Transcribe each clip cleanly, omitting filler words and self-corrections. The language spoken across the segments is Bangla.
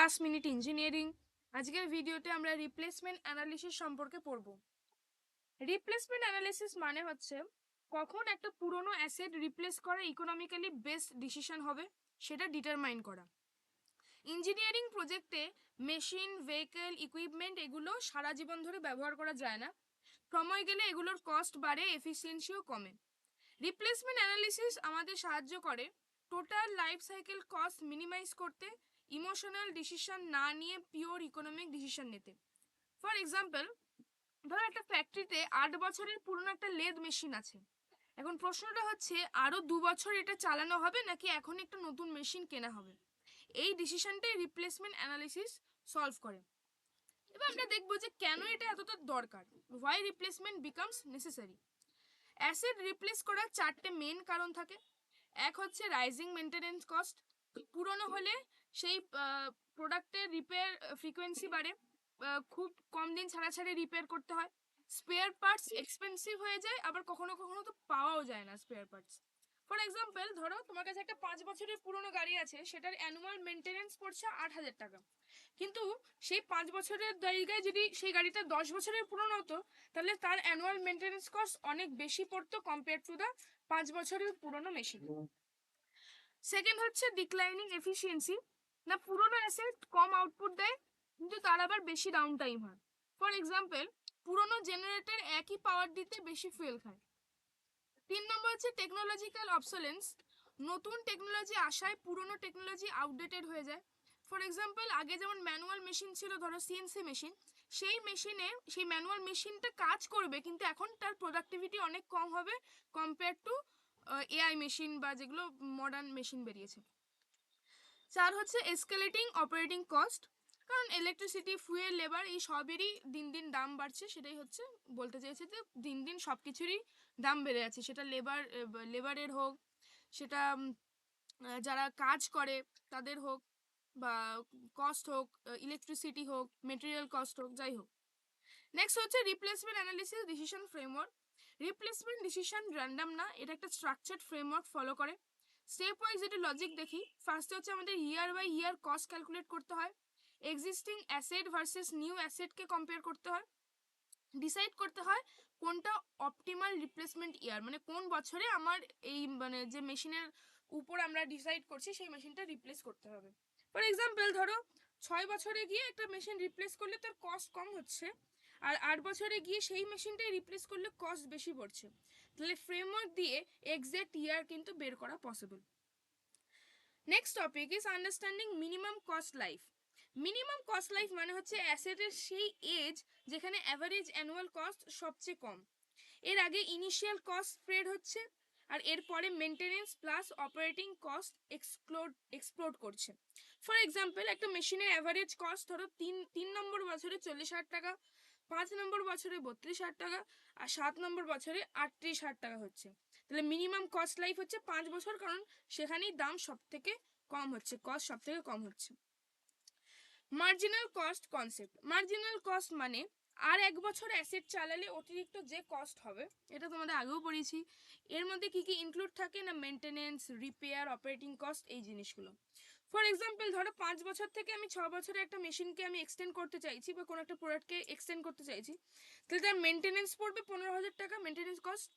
Last minute engineering. আজকের ভিডিওতে আমরা রিপ্লেসমেন্ট অ্যানালিসিস সম্পর্কে পড়ব। রিপ্লেসমেন্ট অ্যানালিসিস মানে হচ্ছে কখন একটা পুরনো অ্যাসেট রিপ্লেস করা ইকোনমিক্যালি বেস্ট ডিসিশন হবে সেটা ডিটারমাইন করা। ইঞ্জিনিয়ারিং প্রজেক্টে মেশিন, ভেহিকেল, ইকুইপমেন্ট এগুলো সারা জীবন ধরে ব্যবহার করা যায় না। সময় গেলে এগুলোর কস্ট বাড়ে, এফিসিয়েন্সিও কমে। রিপ্লেসমেন্ট অ্যানালিসিস আমাদের সাহায্য করে total life cycle cost minimize করতে, ইমোশনাল ডিসিশন না নিয়ে পিওর ইকোনমিক ডিসিশন নিতে। ফর এক্সাম্পল, ধরো একটা ফ্যাক্টরিতে 8 বছরের পুরনো একটা লেদ মেশিন আছে। এখন প্রশ্নটা হচ্ছে আরো 2 বছর এটা চালানো হবে নাকি এখন একটা নতুন মেশিন কেনা হবে। এই ডিসিশনটাই রিপ্লেসমেন্ট অ্যানালিসিস সলভ করে। এবার আমরা দেখবো যে কেন এটা এতটা দরকার, why replacement becomes necessary. Asset replace করার 4টে মেন কারণ থাকে। এক হচ্ছে রাইজিং মেনটেনেন্স কস্ট। পুরনো হলে সেই প্রোডাক্টের রিপেয়ার ফ্রিকোয়েন্সি বাড়ে, খুব কম দিন ছাড়া ছাড়া রিপেয়ার করতে হয়। স্পেয়ার পার্টস এক্সপেন্সিভ হয়ে যায়, আবার কখনো কখনো তো পাওয়াও যায় না স্পেয়ার পার্টস। ফর এক্সাম্পল, ধরো তোমার কাছে একটা 5 বছরের পুরনো গাড়ি আছে, সেটার অ্যানুয়াল মেনটেনেন্স পড়ছে 8,000 টাকা। কিন্তু সেই 5 বছরের জায়গায় যদি সেই গাড়িটা 10 বছরের পুরনো হতো, তাহলে তার অ্যানুয়াল মেনটেনেন্স কস্ট অনেক বেশি পড়তো কম্পেয়ার টু দ্য 5 বছরের পুরনো মেশিন। সেকেন্ড হচ্ছে ডিক্লাইনিং এফিসিয়েন্সি। না, পুরনো অ্যাসেট কম আউটপুট দেয় কিন্তু তার আবার বেশি ডাউন টাইম হয়। ফর এক্সাম্পল, পুরনো জেনারেটর একই পাওয়ার দিতে বেশি ফুয়েল খায়। 3 নম্বর হচ্ছে টেকনোলজিক্যাল অবসোলেন্স। নতুন টেকনোলজি আসায় পুরনো টেকনোলজি আউটডেটেড হয়ে যায়। ফর এক্সাম্পল, আগে যেমন ম্যানুয়াল মেশিন ছিল, ধরো সিএনসি মেশিন, সেই মেশিনে সেই ম্যানুয়াল মেশিনটা কাজ করবে কিন্তু এখন তার প্রোডাক্টিভিটি অনেক কম হবে কম্পেয়ার টু এআই মেশিন বা যেগুলো মডার্ন মেশিন বেরিয়েছে। 4 হচ্ছে এসকেলেটিং অপারেটিং কস্ট। কারণ ইলেকট্রিসিটি, ফুয়েল, লেবার এই সবেরই দিন দিন দাম বাড়ছে, সেটাই হচ্ছে বলতে চাইছে যে দিন দিন সব কিছুরই দাম বেড়ে যাচ্ছে। সেটা লেবারের হোক, সেটা যারা কাজ করে তাদের হোক, বা কস্ট হোক, ইলেকট্রিসিটি হোক, মেটেরিয়াল কস্ট হোক, যাই হোক। নেক্সট হচ্ছে replacement analysis decision framework. Replacement decision random না, এটা একটা স্ট্রাকচার্ড ফ্রেমওয়ার্ক ফলো করে। স্টেপ ওয়াইজ যদি লজিক দেখি, ফার্স্টে হচ্ছে আমাদের year by year cost calculate করতে হয়। এক্সিস্টিং অ্যাসেট ভার্সেস নিউ অ্যাসেটকে কম্পেয়ার করতে হয়। ডিসাইড করতে হয় কোনটা অপটিমাল রিপ্লেসমেন্ট ইয়ার, মানে কোন বছরে আমার এই মানে যে মেশিনের উপর আমরা ডিসাইড করছি সেই মেশিনটা রিপ্লেস করতে হবে। ফর এক্সাম্পল, ধরো 6 বছরে গিয়ে একটা মেশিন রিপ্লেস করলে তার কস্ট কম হচ্ছে, আর 8 বছরে গিয়ে সেই মেশিনটাই রিপ্লেস করলে কস্ট বেশি পড়ছে। তাহলে ফ্রেমওয়ার্ক দিয়ে এক্সাক্ট ইয়ার কিন্তু বের করা possible. Next topic is understanding minimum cost life. Minimum cost life মানে হচ্ছে অ্যাসেটের সেই এজ যেখানে অ্যাভারেজ অ্যানুয়াল কস্ট সবচেয়ে কম। এর আগে ইনিশিয়াল কস্ট স্প্রেড হচ্ছে, আর এরপরে maintenance plus operating cost explode করছে। ফর এক্সাম্পল, একটা মেশিনের অ্যাভারেজ কস্ট ধরো তিন নম্বর বছরে 40,000 টাকা, 5 নম্বর বছরে 32,000 টাকা, আর 7 নম্বর বছরে 38,000 টাকা হচ্ছে। তাহলে মিনিমাম কস্ট লাইফ হচ্ছে 5 বছর, কারণ সেখানেই দাম সব থেকে কম হচ্ছে, কস্ট সব থেকে কম হচ্ছে। Marginal cost concept. Marginal cost মানে আর 1 বছর অ্যাসেট চালালে অতিরিক্ত যে কস্ট হবে, এটা তোমাদের আগেও পড়িয়েছি। এর মধ্যে কি কি ইনক্লুড থাকে না, মেনটেনেন্স, রিপেয়ার, অপারেটিং কস্ট, এই জিনিসগুলো। ফর এক্সাম্পল, ধরো 5 বছর থেকে আমি 6 বছরে একটা মেশিনকে আমি এক্সটেন্ড করতে চাইছি বা কোনো একটা প্রোডাক্টকে এক্সটেন্ড করতে চাইছি, তাহলে তার মেনটেনেন্স পড়বে 15,000 টাকা মেনটেনেন্স কস্ট,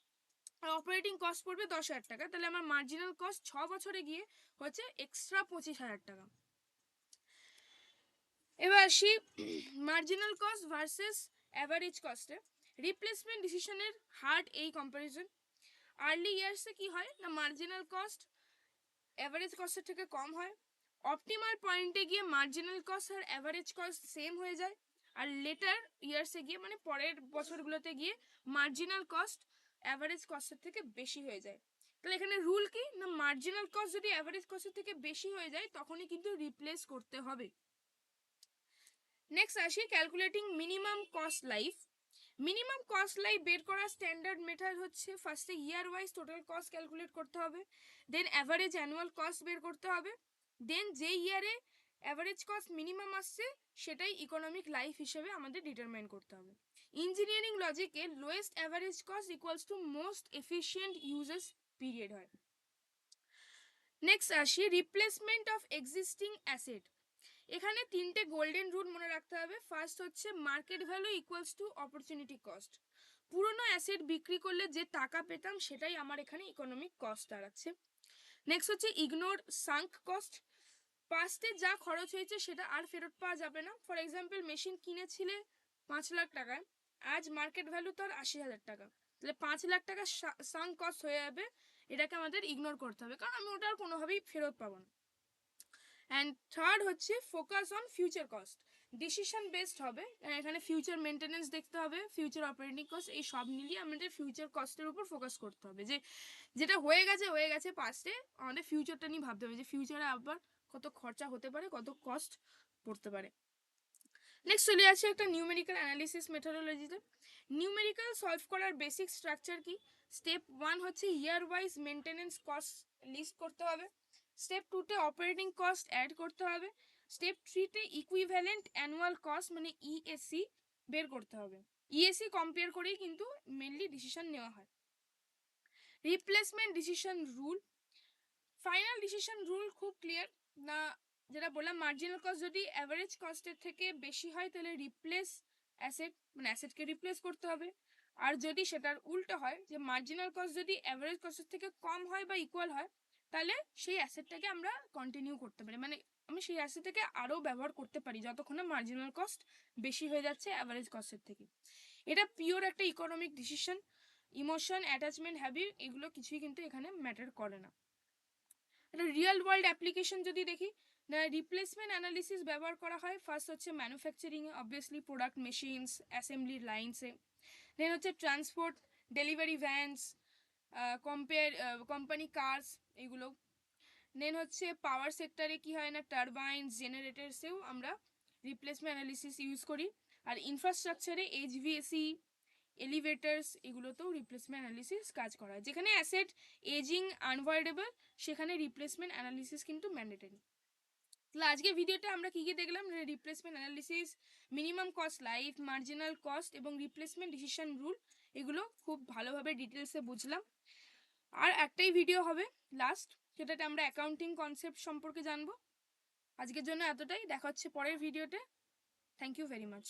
আর অপারেটিং কস্ট পড়বে 10,000 টাকা। তাহলে আমার মার্জিনাল কস্ট 6 বছরে গিয়ে হচ্ছে এক্সট্রা 25,000 টাকা। এবার আসি মার্জিনাল কস্ট ভার্সেস অ্যাভারেজ কস্টে। রিপ্লেসমেন্ট ডিসিশনের হার্ড এই কম্পারিজন। আর্লি ইয়ার্সে কি হয় না, মার্জিনাল কস্ট অ্যাভারেজ কস্টের থেকে কম হয়। অপটিমাল পয়েন্টে গিয়ে মার্জিনাল কস্ট আর অ্যাভারেজ কস্ট সেম হয়ে যায়। আর লেটার ইয়ার্সে গিয়ে মানে পরের বছরগুলোতে গিয়ে মার্জিনাল কস্ট অ্যাভারেজ কস্টের থেকে বেশি হয়ে যায়। তাহলে এখানে রুল কি না, মার্জিনাল কস্ট যদি অ্যাভারেজ কস্টের থেকে বেশি হয়ে যায় তখনই কিন্তু রিপ্লেস করতে হবে। নেক্সট আসি calculating minimum cost life. Minimum cost life বের করার স্ট্যান্ডার্ড মেথড হচ্ছে ফার্স্টে ইয়ার ওয়াইজ টোটাল কস্ট ক্যালকুলেট করতে হবে, দেন অ্যাভারেজ অ্যানুয়াল কস্ট বের করতে হবে, দেন যে ইয়ারে অ্যাভারেজ কস্ট মিনিমাম আসছে সেটাই ইকোনমিক লাইফ হিসেবে আমাদের ডিটারমাইন করতে হবে। ইঞ্জিনিয়ারিং লজিকে lowest average cost equals to most efficient uses period হয়। নেক্সট আসি রিপ্লেসমেন্ট অফ এক্সিস্টিং অ্যাসেট। এখানে তিনটে গোল্ডেন রুল মনে রাখতে হবে। ফার্স্ট হচ্ছে market value equals to opportunity cost. পুরনো অ্যাসেট বিক্রি করলে যে টাকা পেতাম সেটাই আমার এখানে ইকোনমিক কস্ট দাঁড়াচ্ছে। নেক্সট হচ্ছে ইগনোর সাঙ্ক কস্ট। পাস্টে যা খরচ হয়েছে সেটা আর ফেরত পাওয়া যাবে না। ফর এক্সাম্পল, মেশিন কিনেছিলে 5 লাখ টাকায়, আজ মার্কেট ভ্যালু তার 80,000 টাকা, তাহলে 5 লাখ টাকা সাঙ্ক কস্ট হয়ে যাবে। এটাকে আমাদের ইগনোর করতে হবে, কারণ আমি ওটা আর কোনোভাবেই ফেরত পাবো না। অ্যান্ড থার্ড হচ্ছে focus on future cost. Decision based হবে, এখানে ফিউচার মেনটেনেন্স দেখতে হবে, ফিউচার অপারেটিং কস্ট, এই সব মিলিয়ে আমাদের ফিউচার কস্টের উপর ফোকাস করতে হবে। যে যেটা হয়ে গেছে পাস্টে, আমাদের ফিউচারটা নিয়ে ভাবতে হবে যে ফিউচারে আবার কত খরচা হতে পারে, কত কস্ট পড়তে পারে। নেক্সট চলে আসছে একটা নিউমেরিক্যাল অ্যানালিসিস মেথোডোলজিতে। নিউমেরিক্যাল সলভ করার বেসিক স্ট্রাকচার কি? স্টেপ 1 হচ্ছে year wise maintenance cost list করতে হবে। স্টেপ 2তে অপারেটিং কস্ট অ্যাড করতে হবে। স্টেপ 3তে ইকুইভ্যালেন্ট অ্যানুয়াল কস্ট মানে ইএসি বের করতে হবে। ইএসি কম্পেয়ার করেই কিন্তু মেনলি ডিসিশন নেওয়া হয়। Replacement decision rule. Final decision rule খুব ক্লিয়ার না, যেটা বললাম, মার্জিনাল কস্ট যদি অ্যাভারেজ কস্টের থেকে বেশি হয় তাহলে রিপ্লেস অ্যাসেট মানে অ্যাসেটকে রিপ্লেস করতে হবে। আর যদি সেটার উল্টো হয়, যে মার্জিনাল কস্ট যদি অ্যাভারেজ কস্টের থেকে কম হয় বা ইকুয়াল হয়, তাহলে সেই অ্যাসেটটাকে আমরা কন্টিনিউ করতে পারি, মানে আমি সেই অ্যাসেটটাকে আরও ব্যবহার করতে পারি যতক্ষণ না মার্জিনাল কস্ট বেশি হয়ে যাচ্ছে অ্যাভারেজ কস্টের থেকে। এটা পিওর একটা economic decision. Emotion, attachment, habit এগুলো কিছুই কিন্তু এখানে ম্যাটার করে না। একটা রিয়েল ওয়ার্ল্ড অ্যাপ্লিকেশন যদি দেখি, রিপ্লেসমেন্ট অ্যানালিসিস ব্যবহার করা হয় ফার্স্ট হচ্ছে manufacturing, obviously product machines, assembly লাইনসে। দেন হচ্ছে transport, delivery vans, company cars এগুলো। দেন হচ্ছে পাওয়ার সেক্টরে কি হয় না, টারবাইনস, জেনারেটরসেও আমরা রিপ্লেসমেন্ট অ্যানালিসিস ইউজ করি। আর ইনফ্রাস্ট্রাকচারে এইচভিএসি, এলিভেটার্স এগুলোতেও রিপ্লেসমেন্ট অ্যানালিসিস কাজ করা হয়। যেখানে অ্যাসেট এজিং আনভয়েডেবল সেখানে রিপ্লেসমেন্ট অ্যানালিসিস কিন্তু ম্যান্ডেটরি। তাহলে আজকে ভিডিওতে আমরা কি কি দেখলাম, replacement analysis, minimum cost life, marginal cost এবং রিপ্লেসমেন্ট ডিসিশন রুল, এগুলো খুব ভালোভাবে ডিটেলসে বুঝলাম। আর একটাই ভিডিও হবে লাস্ট, সেটাতে আমরা অ্যাকাউন্টিং কনসেপ্ট সম্পর্কে জানবো। আজকের জন্য এতটাই, দেখা হচ্ছে পরের ভিডিওতে। Thank you very much.